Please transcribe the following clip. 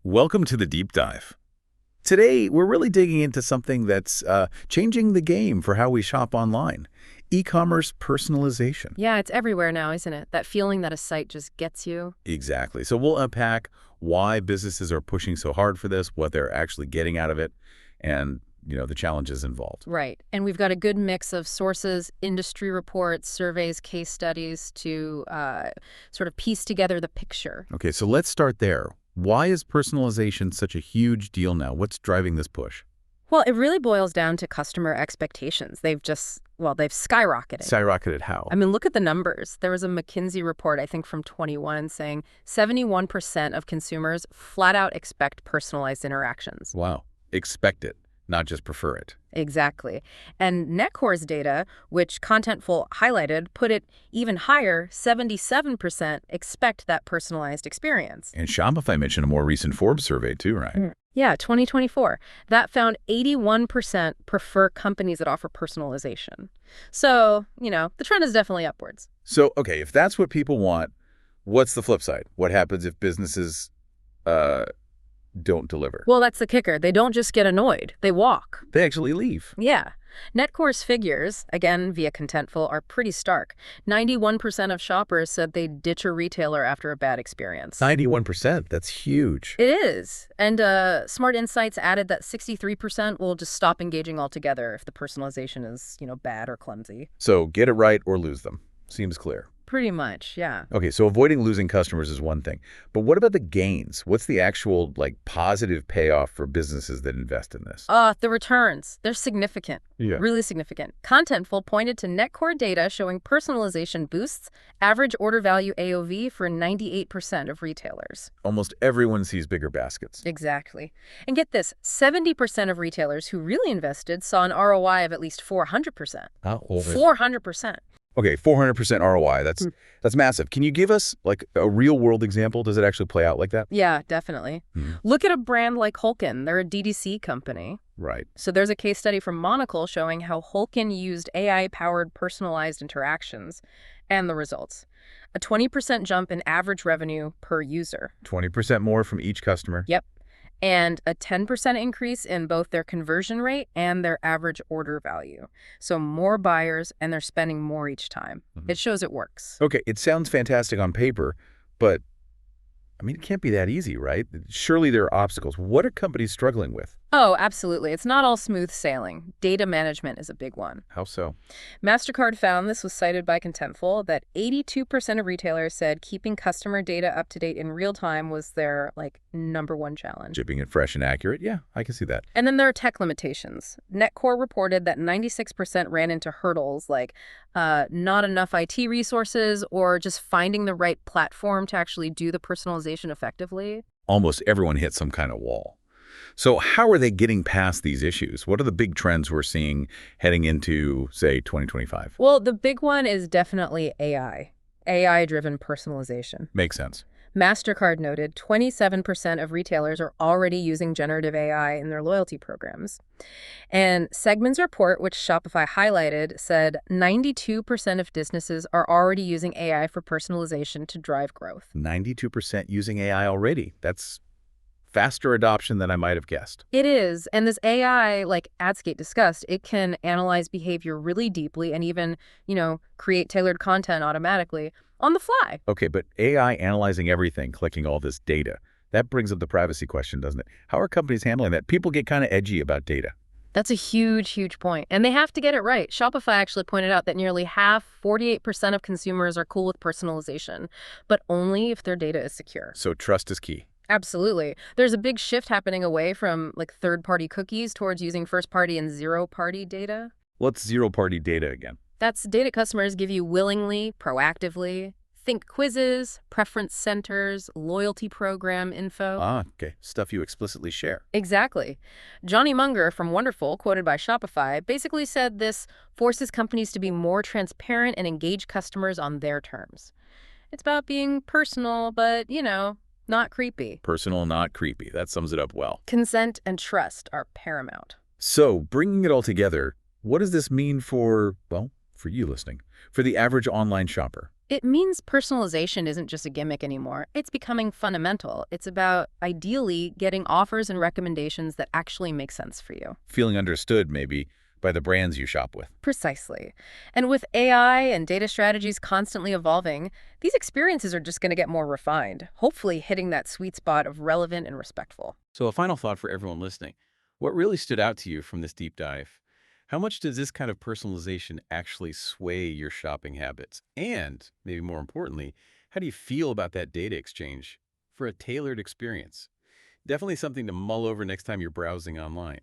Welcome to the deep dive. Today, we're really digging into something that's changing the game for how we shop online. E-commerce personalization. Yeah, it's everywhere now, isn't it? That feeling that a site just gets you. Exactly. So we'll unpack why businesses are pushing so hard for this, what they're actually getting out of it, and the challenges involved. Right. And we've got a good mix of sources, industry reports, surveys, case studies to sort of piece together the picture. Okay, so let's start there. Why is personalization such a huge deal now? What's driving this push? Well, it really boils down to customer expectations. They've skyrocketed. Skyrocketed how? I mean, look at the numbers. There was a McKinsey report, I think from 21, saying 71% of consumers flat out expect personalized interactions. Wow. Expect it, not just prefer it. Exactly. And Netcore's data, which Contentful highlighted, put it even higher. 77% expect that personalized experience. And Shopify mentioned a more recent Forbes survey too, right? Yeah, 2024. That found 81% prefer companies that offer personalization. So, the trend is definitely upwards. So, okay, if that's what people want, what's the flip side? What happens if businesses don't deliver? Well, that's the kicker. They don't just get annoyed. They walk. They actually leave. Yeah. Netcore's figures, again via Contentful, are pretty stark. 91% of shoppers said they'd ditch a retailer after a bad experience. 91%? That's huge. It is. And Smart Insights added that 63% will just stop engaging altogether if the personalization is, bad or clumsy. So get it right or lose them. Seems clear. Pretty much, yeah. Okay, so avoiding losing customers is one thing. But what about the gains? What's the actual, positive payoff for businesses that invest in this? The returns. They're significant. Yeah. Really significant. Contentful pointed to Netcore data showing personalization boosts average order value AOV for 98% of retailers. Almost everyone sees bigger baskets. Exactly. And get this, 70% of retailers who really invested saw an ROI of at least 400%. 400%. Okay, 400% ROI. That's massive. Can you give us a real-world example? Does it actually play out like that? Yeah, definitely. Look at a brand like Hulken. They're a D2C company. Right. So there's a case study from Monocle showing how Hulken used AI-powered personalized interactions and the results. A 20% jump in average revenue per user. 20% more from each customer. Yep. And a 10% increase in both their conversion rate and their average order value. So more buyers, and they're spending more each time. It shows it works. Okay, it sounds fantastic on paper, but, it can't be that easy, right? Surely there are obstacles. What are companies struggling with? Oh, absolutely. It's not all smooth sailing. Data management is a big one. How so? Mastercard found, this was cited by Contentful, that 82% of retailers said keeping customer data up to date in real time was their, #1 challenge. Keeping it fresh and accurate? Yeah, I can see that. And then there are tech limitations. Netcore reported that 96% ran into hurdles like not enough IT resources or just finding the right platform to actually do the personalization effectively. Almost everyone hit some kind of wall. So how are they getting past these issues? What are the big trends we're seeing heading into, say, 2025? Well, the big one is definitely AI. AI-driven personalization. Makes sense. Mastercard noted 27% of retailers are already using generative AI in their loyalty programs. And Segment's report, which Shopify highlighted, said 92% of businesses are already using AI for personalization to drive growth. 92% using AI already. That's faster adoption than I might have guessed. It is. And this AI, like AdScape discussed, it can analyze behavior really deeply and even, create tailored content automatically on the fly. Okay, but AI analyzing everything, collecting all this data, that brings up the privacy question, doesn't it? How are companies handling that? People get kind of edgy about data. That's a huge, huge point. And they have to get it right. Shopify actually pointed out that nearly half, 48% of consumers are cool with personalization, but only if their data is secure. So trust is key. Absolutely. There's a big shift happening away from third-party cookies towards using first-party and zero-party data. What's zero-party data again? That's data customers give you willingly, proactively. Think quizzes, preference centers, loyalty program info. Ah, okay. Stuff you explicitly share. Exactly. Johnny Munger from Wonderful, quoted by Shopify, basically said this forces companies to be more transparent and engage customers on their terms. It's about being personal, but, not creepy. Personal, not creepy. That sums it up well. Consent and trust are paramount. So, bringing it all together, what does this mean for you listening, for the average online shopper? It means personalization isn't just a gimmick anymore. It's becoming fundamental. It's about, ideally, getting offers and recommendations that actually make sense for you. Feeling understood, maybe, by the brands you shop with. Precisely. And with AI and data strategies constantly evolving, these experiences are just going to get more refined, hopefully hitting that sweet spot of relevant and respectful. So a final thought for everyone listening. What really stood out to you from this deep dive? How much does this kind of personalization actually sway your shopping habits? And, maybe more importantly, how do you feel about that data exchange for a tailored experience? Definitely something to mull over next time you're browsing online.